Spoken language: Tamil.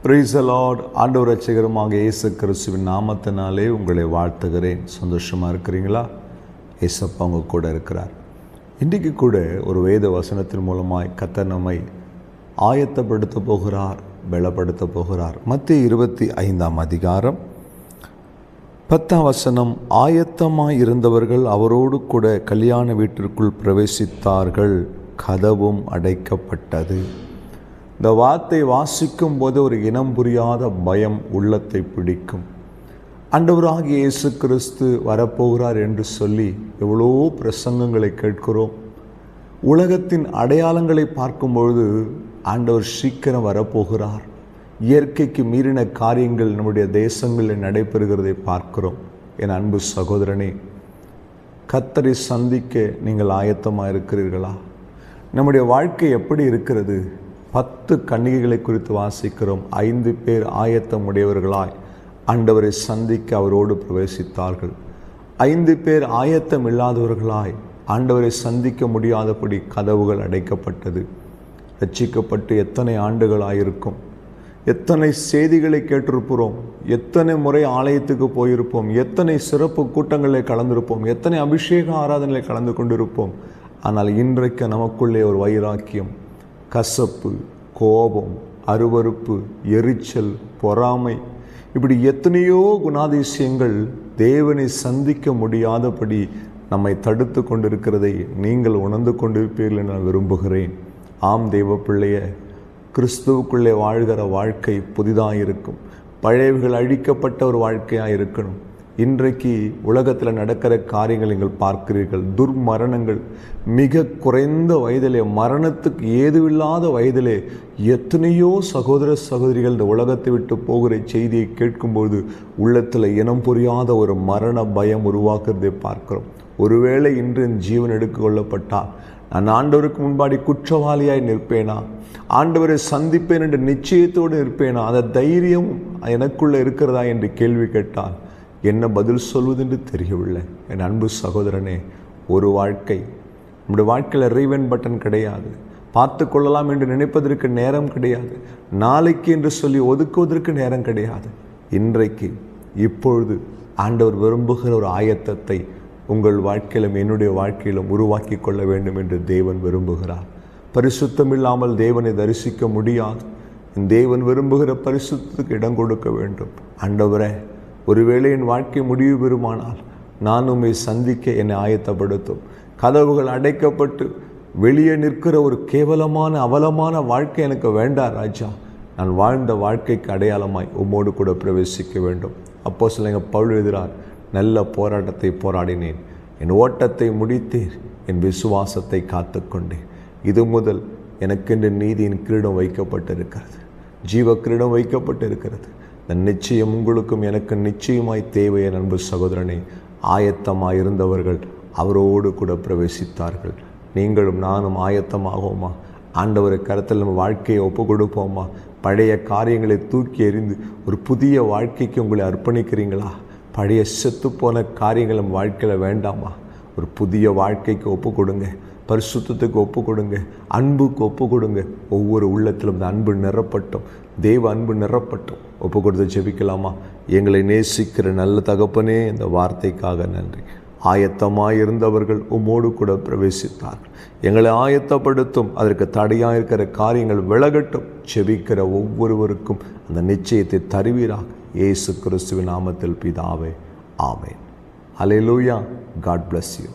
Praise the Lord. ஆண்டவர் ரட்சகருமாக இயேசு கிறிஸ்துவின் நாமத்தினாலே உங்களை வாழ்த்துகிறேன். சந்தோஷமாக இருக்கிறீங்களா? இயேசப்பா உங்க கூட இருக்கிறார். இன்றைக்கு கூட ஒரு வேத வசனத்தின் மூலமாய் கர்த்தர் நம்மை ஆயத்தப்படுத்த போகிறார், பலப்படுத்த போகிறார். மத்தேயு 25 அதிகாரம் 10 வசனம். ஆயத்தமாய் இருந்தவர்கள் அவரோடு கூட கல்யாண வீட்டிற்குள் பிரவேசித்தார்கள், கதவும் அடைக்கப்பட்டது. இந்த வார்த்தை வாசிக்கும் போது ஒரு இனம் புரியாத பயம் உள்ளத்தை பிடிக்கும். ஆண்டவராகிய இயேசு கிறிஸ்து வரப்போகிறார் என்று சொல்லி எவ்வளோ பிரசங்கங்களை கேட்கிறோம். உலகத்தின் அடையாளங்களை பார்க்கும்பொழுது ஆண்டவர் சீக்கிரம் வரப்போகிறார். இயற்கைக்கு மீறின காரியங்கள் நம்முடைய தேசங்களில் நடைபெறுகிறதை பார்க்கிறோம். என் அன்பு சகோதரனே, கர்த்தரை சந்திக்க நீங்கள் ஆயத்தமாக இருக்கிறீர்களா? நம்முடைய வாழ்க்கை எப்படி இருக்கிறது? 10 கன்னிகைகளை குறித்து வாசிக்கிறோம். 5 பேர் ஆயத்தம் உடையவர்களாய் ஆண்டவரை சந்திக்க அவரோடு பிரவேசித்தார்கள். 5 பேர் ஆயத்தம் இல்லாதவர்களாய் ஆண்டவரை சந்திக்க முடியாதபடி கதவுகள் அடைக்கப்பட்டது. ரட்சிக்கப்பட்டு எத்தனை ஆண்டுகளாயிருக்கும், எத்தனை செய்திகளை கேட்டிருப்போம், எத்தனை முறை ஆலயத்துக்கு போயிருப்போம், எத்தனை சிறப்பு கூட்டங்களில் கலந்திருப்போம், எத்தனை அபிஷேக ஆராதனையில் கலந்து கொண்டிருப்போம். ஆனால் இன்றைக்கு நமக்குள்ளே ஒரு வைராக்கியம், கசப்பு, கோபம், அருவருப்பு, எரிச்சல், பொறாமை, இப்படி எத்தனையோ குணாதிசயங்கள் தேவனை சந்திக்க முடியாதபடி நம்மை தடுத்து கொண்டிருக்கிறதை நீங்கள் உணர்ந்து கொண்டிருப்பீர்கள் என நான் விரும்புகிறேன். ஆம் தேவ பிள்ளைய, கிறிஸ்துவுக்குள்ளே வாழ்கிற வாழ்க்கை புதிதாக இருக்கும். பழையவைகள் அழிக்கப்பட்ட ஒரு வாழ்க்கையாக இருக்கணும். இன்றைக்கு உலகத்தில் நடக்கிற காரியங்கள் நீங்கள் பார்க்கிறீர்கள். துர்மரணங்கள், மிக குறைந்த வயதிலே, மரணத்துக்கு ஏதுவில்லாத வயதிலே எத்தனையோ சகோதர சகோதரிகள் இந்த உலகத்தை விட்டு போகிற செய்தியை கேட்கும்போது உள்ளத்தில் இனம் புரியாத ஒரு மரண பயம் உருவாக்குறதை பார்க்கிறோம். ஒருவேளை இன்று என் ஜீவன் எடுத்து கொள்ளப்பட்டால் நான் ஆண்டவருக்கு முன்பாடி குற்றவாளியாய் நிற்பேனா? ஆண்டவரை சந்திப்பேன் என்ற நிச்சயத்தோடு இருப்பேனா? அந்த தைரியம் எனக்குள்ளே இருக்கிறதா என்று கேள்வி கேட்டால் என்ன பதில் சொல்வதென்று தெரியவில்லை. என் அன்பு சகோதரனே, ஒரு வாழ்க்கை, நம்முடைய வாழ்க்கையில் ரீவென் பட்டன் கிடையாது. பார்த்து கொள்ளலாம் என்று நினைப்பதற்கு நேரம் கிடையாது. நாளைக்கு என்று சொல்லி ஒதுக்குவதற்கு நேரம் கிடையாது. இன்றைக்கு, இப்பொழுது ஆண்டவர் விரும்புகிற ஒரு ஆயத்தத்தை உங்கள் வாழ்க்கையிலும் என்னுடைய வாழ்க்கையிலும் உருவாக்கி கொள்ள வேண்டும் என்று தேவன் விரும்புகிறார். பரிசுத்தம் இல்லாமல் தேவனை தரிசிக்க முடியாது. தேவன் விரும்புகிற பரிசுத்தத்துக்கு இடம் கொடுக்க வேண்டும். ஆண்டவரே, ஒருவேளை என் வாழ்க்கை முடிவு பெறுமானால் நான் உம்மை சந்திக்க என்னை ஆயத்தப்படுத்தும். கதவுகள் அடைக்கப்பட்டு வெளியே நிற்கிற ஒரு கேவலமான அவலமான வாழ்க்கை எனக்கு வேண்டாம் ராஜா. நான் வாழ்ந்த வாழ்க்கைக்கு அடையாளமாய் உம்மோடு கூட பிரவேசிக்க வேண்டும். அப்போஸ்தலனாகிய பவுல் எழுதுகிறார், நல்ல போராட்டத்தை போராடினேன், என் ஓட்டத்தை முடித்தேன், என் விசுவாசத்தை காத்து கொண்டேன். இது முதல் எனக்கென்று நீதியின் கிரீடம் வைக்கப்பட்டிருக்கிறது, ஜீவ கிரீடம் வைக்கப்பட்டிருக்கிறது. இந்த நிச்சயம் உங்களுக்கும் எனக்கு நிச்சயமாய் தேவை. என் அன்பு சகோதரனை, ஆயத்தமாக இருந்தவர்கள் அவரோடு கூட பிரவேசித்தார்கள். நீங்களும் நானும் ஆயத்தமாகவோமா? ஆண்டவரை கருத்தில் நம்ம வாழ்க்கையை ஒப்பு கொடுப்போமா? பழைய காரியங்களை தூக்கி எறிந்து ஒரு புதிய வாழ்க்கைக்கு உங்களை அர்ப்பணிக்கிறீங்களா? பழைய செத்துப்போன காரியங்கள் நம்ம வாழ்க்கையில் வேண்டாமா? ஒரு புதிய வாழ்க்கைக்கு ஒப்பு கொடுங்க, பரிசுத்தத்துக்கு ஒப்பு கொடுங்க, அன்புக்கு ஒப்பு கொடுங்க. ஒவ்வொரு உள்ளத்திலும் இந்த அன்பு நிரப்பட்டும், தேவ அன்பு நிரப்பட்டும். ஒப்பு கொடுத்து ஜெபிக்கலாமா? எங்களை நேசிக்கிற நல்ல தகப்பனே, இந்த வார்த்தைக்காக நன்றி. ஆயத்தமாக இருந்தவர்கள் உம்மோடு கூட பிரவேசித்தார்கள். எங்களை ஆயத்தப்படுத்தும், அதற்கு தடையாக இருக்கிற காரியங்கள் விலகட்டும். ஜெபிக்கிற ஒவ்வொருவருக்கும் அந்த நிச்சயத்தை தருவீராக. இயேசு கிறிஸ்துவின் நாமத்தில் பிதாவே, amen. Hallelujah. God bless you.